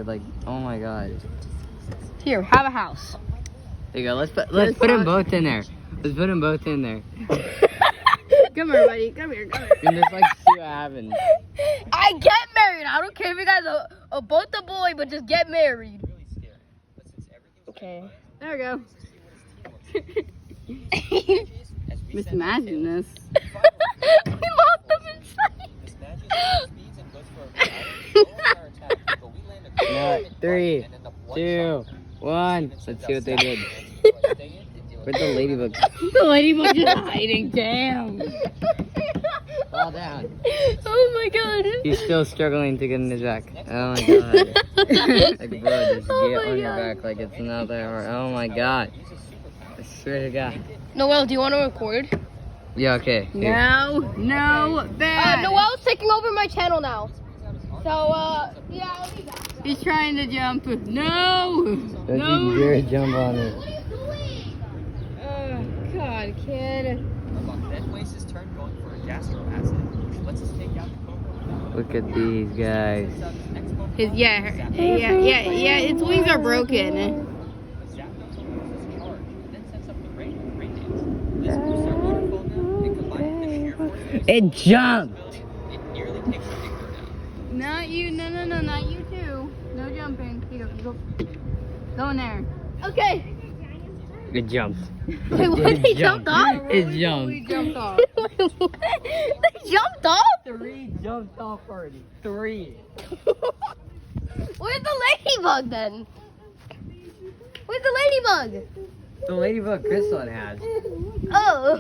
here. Like, oh my god. Here, have a house. There you go. Let's put them both in there. Let's put them both in there. Come here, buddy. Come here. And just like see what happens. I get married. I don't care if you guys are both a boy, but just get married. Okay. There we go. Just imagine this. We locked them inside. No, 3, 2, 1. Let's see what they did. Where'd the ladybug? The ladybug just hiding. Damn. Fall down. Oh my god. He's still struggling to get in his back. Oh my god. Like, bro, just get on your back like it's not that hard. Oh my god. I swear to God. Noel, do you want to record? Yeah, okay. Here. No, bad. Noel's taking over my channel now. So, yeah, I'll be back. He's trying to jump. No! Don't you dare jump on it. Oh, God, kid. Then wastes his turn going for a gastro acid, which lets us take out the cocoa. Look at these guys. Its wings are broken. It jumped! It nearly takes the victim down. Not you, no, not you too. No jumping. Here, go in there. Okay. It jumped. Wait, what? They jumped off? It jumped. We jumped off. They jumped off? 3 jumped off already. 3. Where's the ladybug then? Where's the ladybug? The ladybug Crystal has. Oh.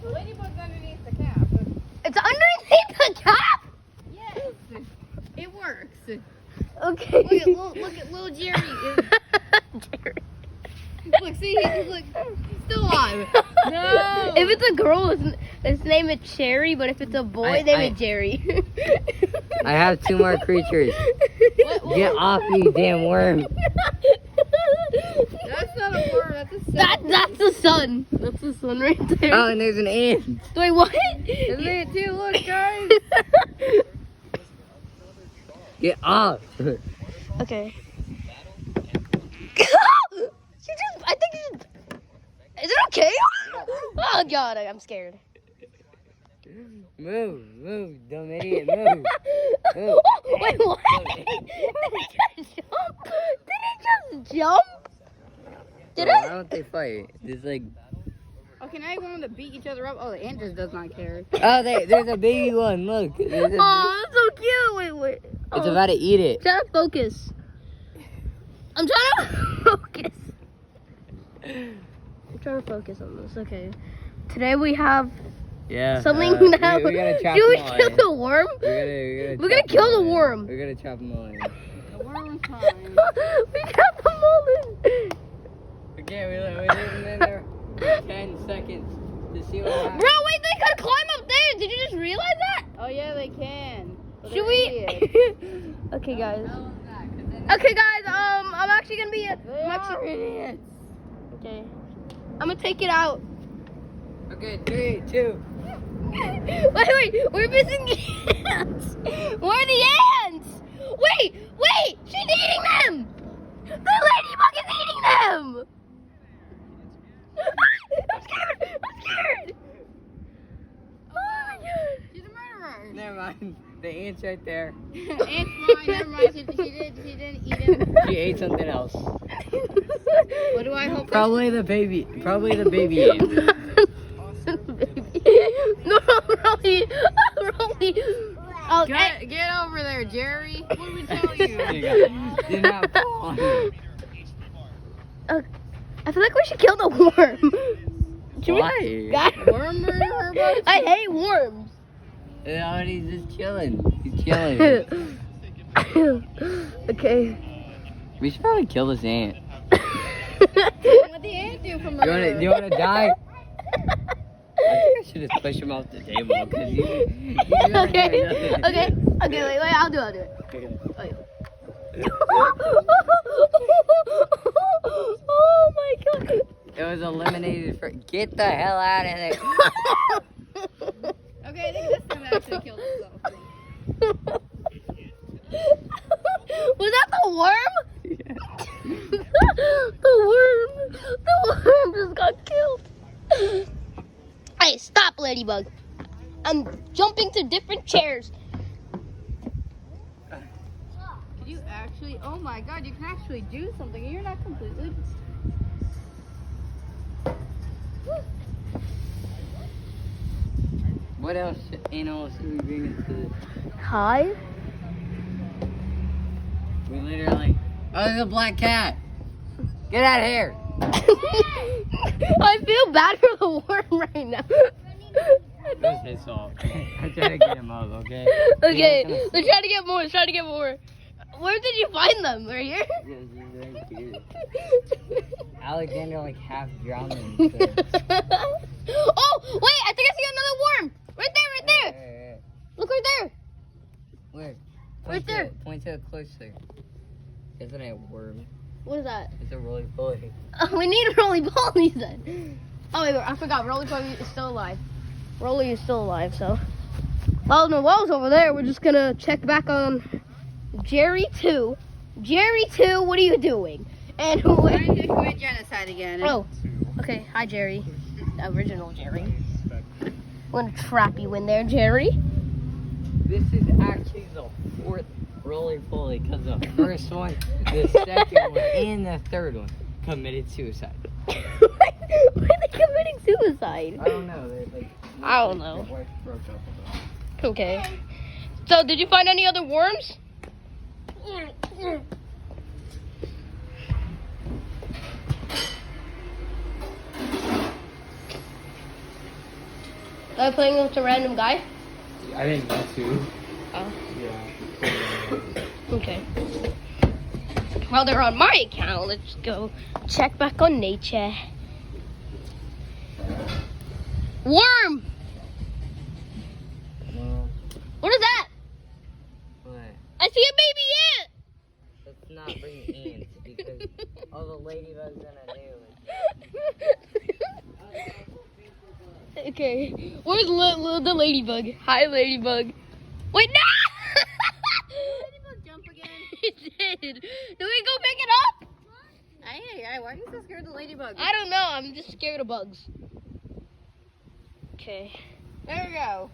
The ladybug's underneath the cap. It's underneath the cap? Yes. It works. Okay. Look at little Jerry. Jerry. Look, see, he's still alive. No. If it's a girl, its name is Cherry, but if it's a boy, name is Jerry. I have 2 more creatures. Get off me, damn worm. That's not a worm, that's a sun. That's the sun. That's the sun right there. Oh, and there's an ant. Wait, what? Isn't it too? Look, guys. Get off. Okay. I think is it okay? Oh God, I'm scared. Move, dumb idiot, move. Oh, wait, what? Did it just jump? Did Bro, it? why don't they fight? It's like, Okay, now you want them to beat each other up? Oh, the ant just does not care. oh, there's a baby one. Look, Oh, that's so cute. Wait. it's about to eat it. Try to focus. I'm trying to focus. I'm trying to focus on this. Okay. Today we have Yeah. something that. We gotta chop Should we them all kill in. the worm? We're gonna chop kill them the all in. worm. We're gonna chop them all in. The worm's fine. We got them all in. Okay, we leave them in there for 10 seconds to see what happens. Bro, wait, they could climb up there. Did you just realize that? Oh, yeah, they can. But Should they're we? idiots. Okay, guys. Okay, guys. I'm actually gonna be. They are idiots. Okay. I'm gonna take it out. Okay, 3, 2. Wait, we're missing the ants. Where are the ants? Wait, she's eating them. The ladybug is eating them. I'm scared. Oh my God. She's a murderer. Never mind. The ant's right there. Ant's mine. Never mind. She didn't eat him. She ate something else. What do I hope? Probably the baby ant. No, Rolly. Oh, Get over there, Jerry. What did we tell you? Did not fall on it. I feel like we should kill the worm. Why? Worm murderer? I hate worms. No, he's just chilling. He's chilling. Okay. We should probably kill this ant. What the ant do from Do you want to die? I think I should just push him off the table because Okay, wait, I'll do it. Okay. Wait. Oh my God. It was eliminated for. Get the hell out of there. Okay, I think this time actually killed itself. Was that the worm? The worm just got killed. Hey, stop, Ladybug. I'm jumping to different chairs. Can you actually? Oh my God! You can actually do something. You're not completely. What else animals do we bring into the... Hi. We literally... Oh, there's a black cat. Get out of here. I feel bad for the worm right now. That's his fault. I tried to get him up, okay? Okay, let's try to get more. Let's try to get more. Where did you find them? Right here? Yes, he's right here. Alexander like half drowned in himself. Oh, wait, I think I see another worm. Right there, right there. Where? Look right there. Where? Right there. Point to it closer. Isn't it a worm? What is that? It's a roly poly. We need Roly Poly then. Oh, wait, I forgot. Roly Poly is still alive. Roly is still alive, so. While Noel's over there, we're just gonna check back on Jerry 2. Jerry 2, what are you doing? And Why did you commit genocide again? oh, okay. Hi, Jerry. The original Jerry. I'm gonna trap you in there, Jerry. This is actually the fourth roly poly because the first one, the second one, and the third one committed suicide. Why are they committing suicide? I don't know. I don't know. Their wife broke up with them. Okay. So, did you find any other worms? Are you playing with a random guy? I didn't want to. Oh, Yeah. okay. While they're on my account, let's go check back on nature. Worm! Well, What is that? what? I see a baby ant! Let's not bring ants because all the ladybugs gonna do it. Okay, where's the ladybug? Hi, ladybug. Wait, no! Ladybug jump again? It did. Do we go pick it up? Why are you so scared of the ladybug? I don't know. I'm just scared of bugs. Okay. There we go.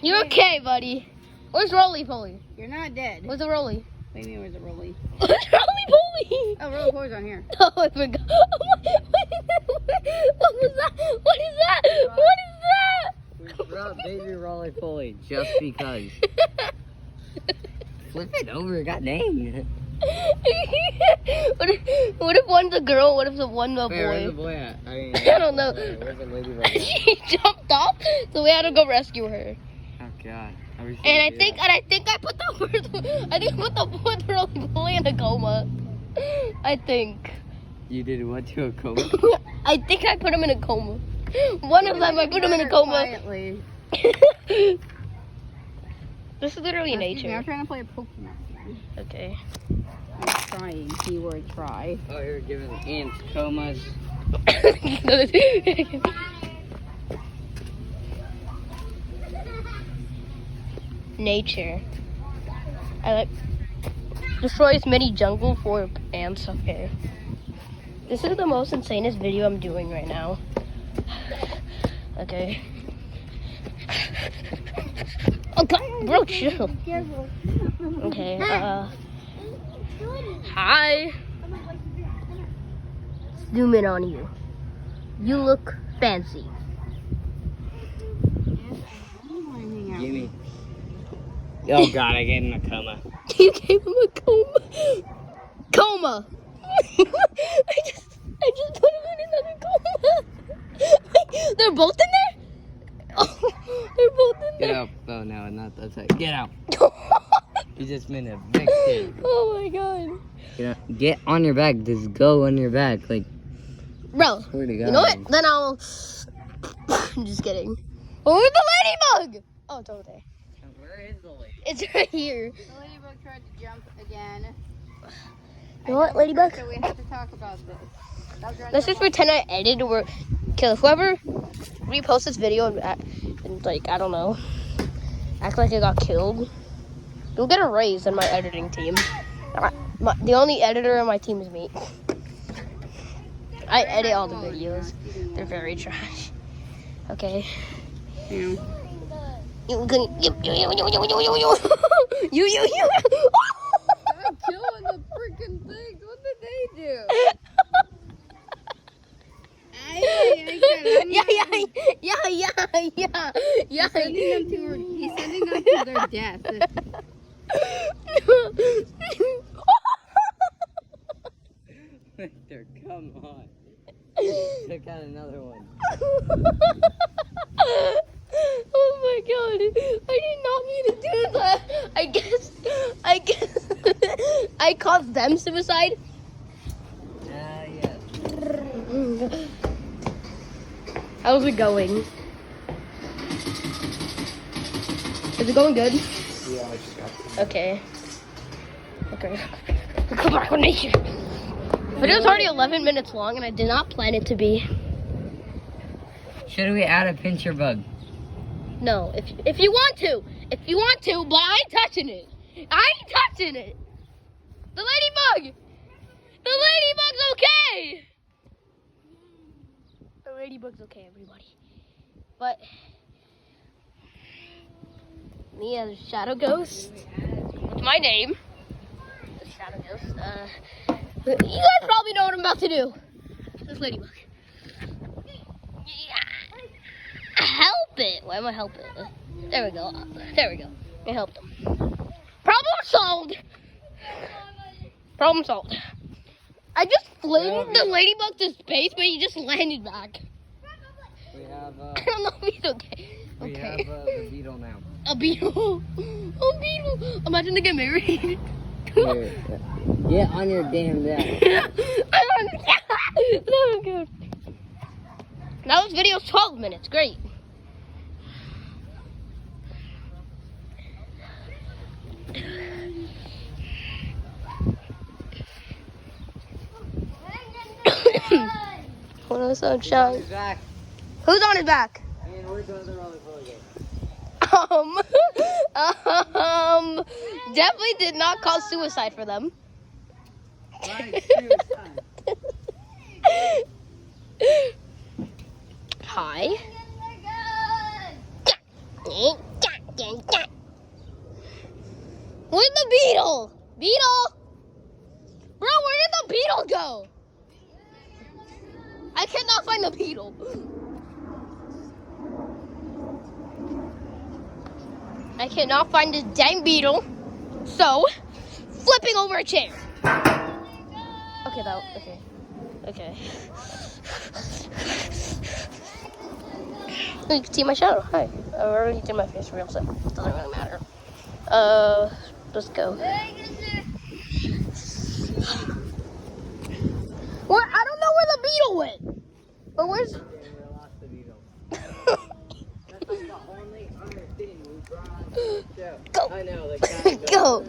You're okay, buddy. Where's Roly Poly? You're not dead. Where's the Roly? What do you mean, where's the Rolly? Where's Roly Poly? Oh, Rolly Poly's on here. Oh, I forgot. What was that? What is that? What is that? We brought baby roly poly just because. Flip it over, god dang. What if one's a girl? What if the one's a Where's the boy? boy at? I mean, I don't know. Where's the ladybug at? She jumped off, so we had to go rescue her. Oh god. And I think I put the fourth Roly Poly in a coma. I think. You did what to a coma? I think I put him in a coma. One of them, I put him in a coma. Quietly. This is literally Excuse me, I'm nature. trying to play a Pokemon game. Okay. I'm trying. Keyword try. Oh, you're giving ants comas. Nature. I like destroys many jungle for ants. Okay. This is the most insanest video I'm doing right now. Okay. Oh god, bro, chill. Okay, hi. Zoom in on you. You look fancy. Gimme. Oh god, I gave him a coma. You gave him a coma. Coma. I just put him in another coma. They're both in there? Oh, they're both in Get there. out. Oh no, not that side. Get out. You just made a big kid. Oh my god. Get on your back. Just go on your back. Like, Bro, swear to God. you know what? Then I'll... I'm just kidding. Oh, where's the ladybug? Oh, it's over there. Where is the lady? It's right here. The ladybug tried to jump again. You know what, ladybug? So we have to talk about this. Let's just pretend I edited or kill whoever reposts this video and like, I don't know, act like it got killed. You'll get a raise in my editing team. The only editor on my team is me. I edit all the videos. They're very trash. Okay. Yeah. You. They're killing the freaking things. What did they do? Yeah. He's sending them to their death. Victor, come on. Took out another one. Oh my god. I did not mean to do that. I guess I caused them suicide. Yes. How's it going? Is it going good? Yeah, I just got Okay. Come back with nature. Video's already 11 minutes long and I did not plan it to be. Should we add a pincher bug? No, if you want to, but I ain't touching it. The ladybug's okay. The ladybug's okay, everybody. But me as Shadow Ghost, that's my name. The Shadow Ghost. You guys probably know what I'm about to do. This ladybug. Help it. Why am I helping it? There we go. I helped him. Problem solved. I just flinged the ladybug to space, but he just landed back. We have I don't know if he's okay. we have the beetle now. A beetle. Imagine they get married. Here, get on your damn desk. That was good. Now this video's 12 minutes. Great. What else sunshine? He's back. Who's on his back? And we're doing the roller coaster game. Definitely did not cause suicide for them. Right, suicide. Hi. Where's the beetle? Bro, where did the beetle go? I cannot find the beetle. I cannot find this dang beetle. So, flipping over a chair. Okay. You can see my shadow. Hi. I already did my face real quick. Doesn't really matter. Let's go. What? I don't know where the beetle went. But where's? We lost the beetle. That's like the only other thing we brought on the show. Go. I know, the cat. Go.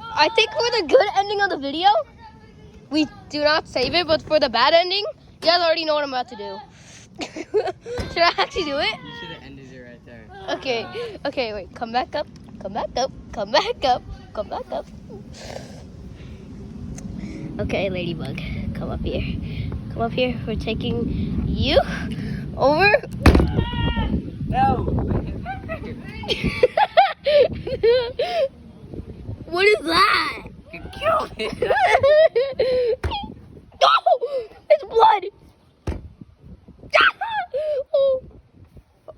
I think for the good ending of the video, we do not save it, but for the bad ending, you guys already know what I'm about to do. Should I actually do it? You should have ended it right there. Okay, wait, come back up. Okay, ladybug, come up here. We're taking you over. No! What is that? You killed it!